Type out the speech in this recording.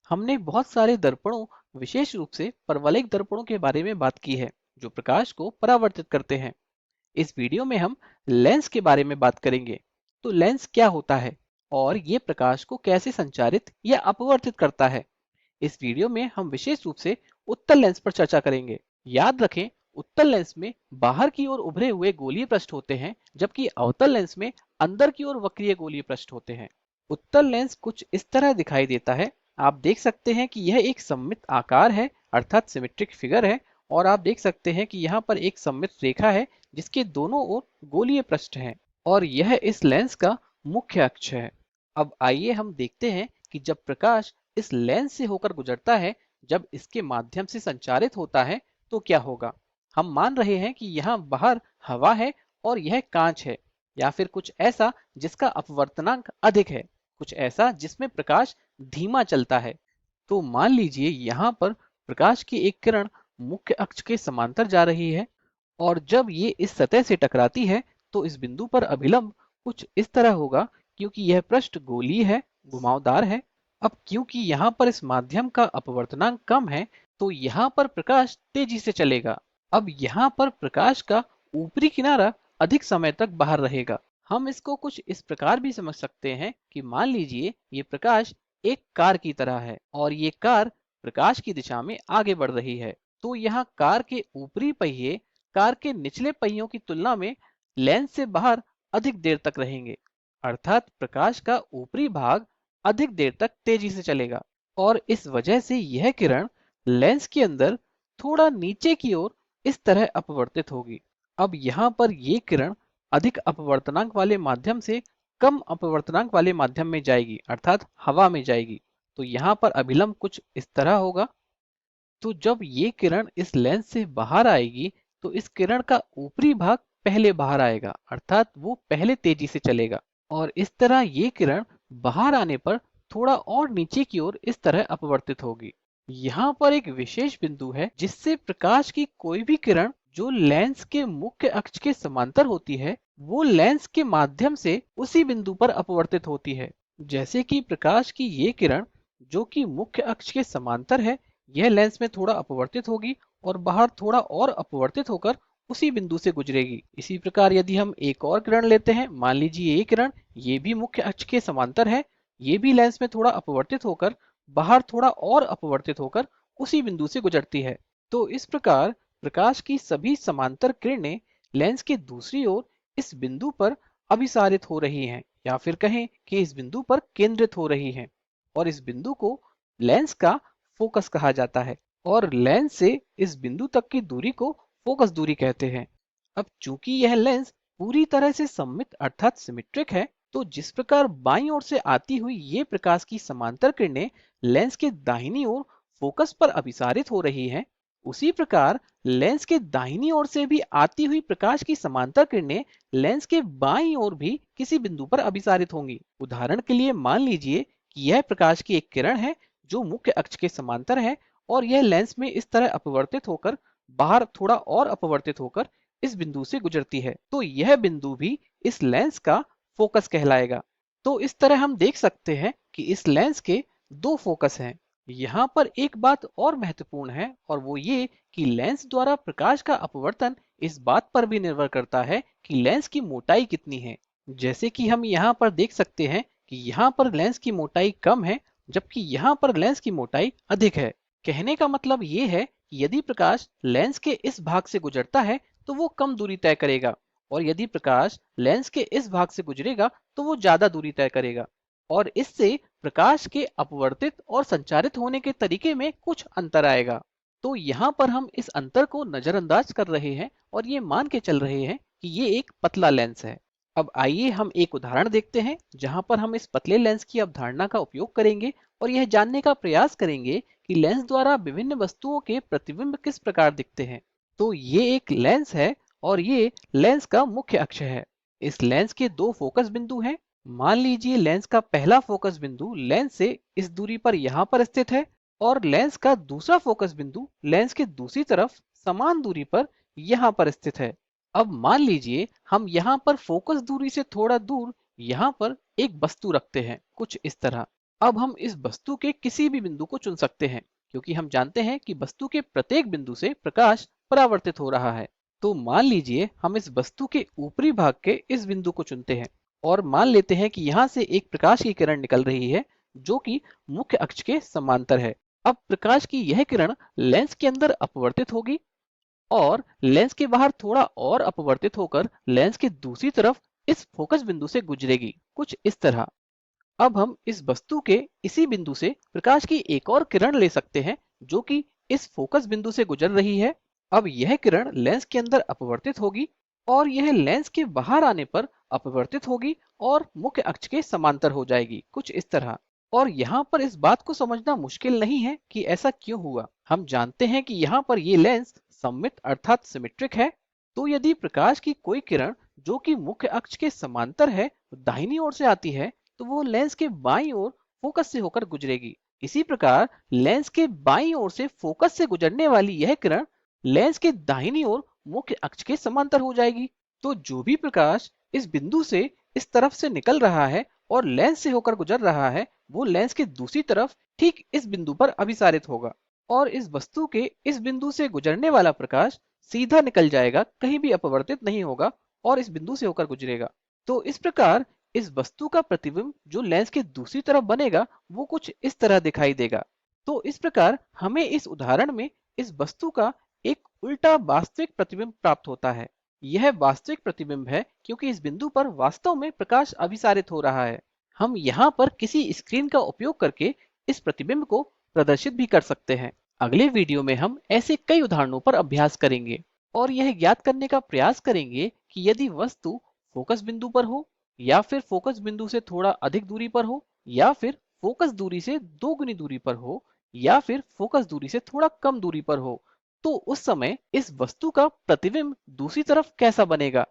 हमने बहुत सारे दर्पणों, विशेष रूप से परवलयिक दर्पणों के बारे में बात की है, जो प्रकाश को परावर्तित करते हैं। इस वीडियो में हम लेंस के बारे में बात करेंगे। तो लेंस क्या होता है और ये प्रकाश को कैसे संचारित या अपवर्तित करता है। इस वीडियो में हम विशेष रूप से उत्तल लेंस पर चर्चा करेंगे। याद रखें, उत्तल लेंस में बाहर की ओर उभरे हुए गोलीय पृष्ठ होते हैं, जबकि अवतल लेंस में अंदर की ओर वक्रीय गोलीय पृष्ठ होते हैं। उत्तल लेंस कुछ इस तरह दिखाई देता है। आप देख सकते हैं कि यह एक सममित आकार है, अर्थात सिमेट्रिक फिगर है। और आप देख सकते हैं कि यहाँ पर एक सममित रेखा है जिसके दोनों ओर गोलीय पृष्ठ हैं, और यह इस लेंस का मुख्य अक्ष है। अब आइए हम देखते हैं कि जब प्रकाश इस लेंस से होकर गुजरता है, जब इसके माध्यम से संचारित होता है, तो क्या होगा। हम मान रहे हैं कि यहाँ बाहर हवा है और यह कांच है, या फिर कुछ ऐसा जिसका अपवर्तनांक अधिक है, कुछ ऐसा जिसमें प्रकाश धीमा चलता है। तो मान लीजिए यहाँ पर प्रकाश की एक किरण मुख्य अक्ष के समांतर जा रही है, और जब ये इस सतह से टकराती है तो इस बिंदु पर अभिलंब कुछ इस तरह होगा। क्योंकि यह पृष्ठ गोलीय है, घुमावदार है। अब क्योंकि यहाँ पर इस माध्यम का अपवर्तनांक कम है, तो यहाँ पर प्रकाश तेजी से चलेगा। अब यहाँ पर प्रकाश का ऊपरी किनारा अधिक समय तक बाहर रहेगा। हम इसको कुछ इस प्रकार भी समझ सकते हैं कि मान लीजिए ये प्रकाश एक कार की तरह है, और ये कार प्रकाश की दिशा में आगे बढ़ रही है। तो यहाँ कार के ऊपरी पहिए कार के निचले पहियों की तुलना में लेंस से बाहर अधिक देर तक रहेंगे, अर्थात प्रकाश का ऊपरी भाग अधिक देर तक तेजी से चलेगा। और इस वजह से यह किरण लेंस के अंदर थोड़ा नीचे की ओर इस तरह अपवर्तित होगी। अब यहाँ पर ये किरण अधिक अपवर्तनांक वाले माध्यम से कम अपवर्तनांक वाले माध्यम में जाएगी, अर्थात हवा में जाएगी। तो यहाँ पर अभिलंब कुछ इस तरह होगा। तो जब ये किरण इस लेंस से बाहर आएगी, तो इस किरण का ऊपरी भाग पहले बाहर आएगा, अर्थात वो पहले तेजी से चलेगा। और इस तरह ये किरण बाहर आने पर थोड़ा और नीचे की ओर इस तरह अपवर्तित होगी। यहाँ पर एक विशेष बिंदु है जिससे प्रकाश की कोई भी किरण जो लेंस के मुख्य अक्ष के समांतर होती है, वो लेंस के माध्यम से उसी बिंदु पर अपवर्तित होती है। जैसे कि प्रकाश की ये किरण जो कि मुख्य अक्ष के समांतर है, यह लेंस में थोड़ा अपवर्तित होगी और बाहर थोड़ा और अपवर्तित होकर उसी बिंदु से गुजरेगी। इसी प्रकार यदि हम एक और किरण लेते हैं, मान लीजिए ये किरण, ये भी मुख्य अक्ष के समांतर है, ये भी लेंस में थोड़ा अपवर्तित होकर बाहर थोड़ा और अपवर्तित होकर उसी बिंदु से गुजरती है। तो इस प्रकार प्रकाश की सभी समांतर किरणें लेंस के दूसरी ओर इस बिंदु पर अभिसारित हो रही हैं, या फिर कहें कि इस बिंदु पर केंद्रित हो रही हैं। और इस बिंदु को लेंस का फोकस कहा जाता है, और लेंस से इस बिंदु तक की दूरी को फोकस दूरी कहते हैं। अब चूंकि यह लेंस पूरी तरह से सममित अर्थात सिमेट्रिक है, तो जिस प्रकार बाईं ओर से आती हुई ये प्रकाश की समांतर किरणें लेंस के दाहिनी ओर फोकस पर अभिसारित हो रही हैं, उसी प्रकार लेंस के दाहिनी ओर से भी आती हुई प्रकाश की समांतर किरणें लेंस के बाईं ओर भी किसी बिंदु पर अभिसारित होंगी। उदाहरण के लिए मान लीजिए कि यह प्रकाश की एक किरण है जो मुख्य अक्ष के समांतर है, और यह लेंस में इस तरह अपवर्तित होकर बाहर थोड़ा और अपवर्तित होकर इस बिंदु से गुजरती है। तो यह बिंदु भी इस लेंस का फोकस कहलाएगा। तो इस तरह हम देख सकते हैं कि इस लेंस के दो फोकस हैं। यहाँ पर एक बात और महत्वपूर्ण है, और वो ये कि लेंस द्वारा प्रकाश का अपवर्तन इस बात पर भी निर्भर करता है कि लेंस की मोटाई कितनी है। जैसे कि हम यहाँ पर देख सकते हैं कि यहाँ पर लेंस की मोटाई कम है, जबकि यहाँ पर लेंस की मोटाई अधिक है। कहने का मतलब ये है कि यदि प्रकाश लेंस के इस भाग से गुजरता है तो वो कम दूरी तय करेगा, और यदि प्रकाश लेंस के इस भाग से गुजरेगा तो वो ज्यादा दूरी तय करेगा। और इससे प्रकाश के अपवर्तित और संचारित होने के तरीके में कुछ अंतर आएगा। तो यहाँ पर हम इस अंतर को नजरअंदाज कर रहे हैं और ये मान के चल रहे हैं कि ये एक पतला लेंस है। अब आइए हम एक उदाहरण देखते हैं जहां पर हम इस पतले लेंस की अवधारणा का उपयोग करेंगे और यह जानने का प्रयास करेंगे कि लेंस द्वारा विभिन्न वस्तुओं के प्रतिबिंब किस प्रकार दिखते हैं। तो ये एक लेंस है और ये लेंस का मुख्य अक्ष है। इस लेंस के दो फोकस बिंदु हैं। मान लीजिए लेंस का पहला फोकस बिंदु लेंस से इस दूरी पर यहाँ पर स्थित है, और लेंस का दूसरा फोकस बिंदु लेंस के दूसरी तरफ समान दूरी पर यहाँ पर स्थित है। अब मान लीजिए हम यहाँ पर फोकस दूरी से थोड़ा दूर यहाँ पर एक वस्तु रखते हैं, कुछ इस तरह। अब हम इस वस्तु के किसी भी बिंदु को चुन सकते हैं, क्योंकि हम जानते हैं कि वस्तु के प्रत्येक बिंदु से प्रकाश परावर्तित हो रहा है। तो मान लीजिए हम इस वस्तु के ऊपरी भाग के इस बिंदु को चुनते हैं और मान लेते हैं कि यहाँ से एक प्रकाश की किरण निकल रही है जो कि मुख्य अक्ष के समांतर है। अब प्रकाश की यह किरण लेंस के अंदर अपवर्तित होगी और लेंस के बाहर थोड़ा और अपवर्तित होकर लेंस के दूसरी तरफ इस फोकस बिंदु से गुजरेगी, कुछ इस तरह। अब हम इस वस्तु के इसी बिंदु से प्रकाश की एक और किरण ले सकते हैं जो कि इस फोकस बिंदु से गुजर रही है। अब यह किरण लेंस के अंदर अपवर्तित होगी और यह लेंस के बाहर आने पर अपवर्तित होगी और मुख्य अक्ष के समांतर हो जाएगी, कुछ इस तरह। और यहाँ पर इस बात को समझना मुश्किल नहीं है कि ऐसा क्यों हुआ। हम जानते हैं कि यहाँ पर ये लेंस सममित अर्थात सिमेट्रिक है। तो यदि प्रकाश की कोई किरण जो कि मुख्य अक्ष के समांतर है दाहिनी ओर से आती है तो वो लेंस के बाईं ओर फोकस से होकर गुजरेगी। इसी प्रकार लेंस के बाईं ओर से फोकस से गुजरने वाली यह किरण लेंस के दाहिनी ओर मुख्य अक्ष के समांतर हो जाएगी। तो जो भी प्रकाश इस बिंदु से इस तरफ से निकल रहा है और लेंस से होकर गुजर रहा है वो लेंस के दूसरी तरफ ठीक इस बिंदु पर अभिसारित होगा और इस वस्तु के इस बिंदु से गुजरने वाला प्रकाश सीधा निकल जाएगा, कहीं भी अपवर्तित नहीं होगा और इस बिंदु से होकर गुजरेगा। तो इस प्रकार इस वस्तु का प्रतिबिंब जो लेंस के दूसरी तरफ बनेगा वो कुछ इस तरह दिखाई देगा। तो इस प्रकार हमें इस उदाहरण में इस वस्तु का एक उल्टा वास्तविक प्रतिबिंब प्राप्त होता है। यह वास्तविक प्रतिबिंब है क्योंकि इस बिंदु पर वास्तव में प्रकाश अभिसारित हो रहा है। हम यहाँ पर किसी स्क्रीन का उपयोग करके इस प्रतिबिंब को प्रदर्शित भी कर सकते हैं। अगले वीडियो में हम ऐसे कई उदाहरणों पर अभ्यास करेंगे और यह ज्ञात करने का प्रयास करेंगे कि यदि वस्तु फोकस बिंदु पर हो या फिर फोकस बिंदु से थोड़ा अधिक दूरी पर हो या फिर फोकस दूरी से दोगुनी दूरी पर हो या फिर फोकस दूरी से थोड़ा कम दूरी पर हो, तो उस समय इस वस्तु का प्रतिबिंब दूसरी तरफ कैसा बनेगा।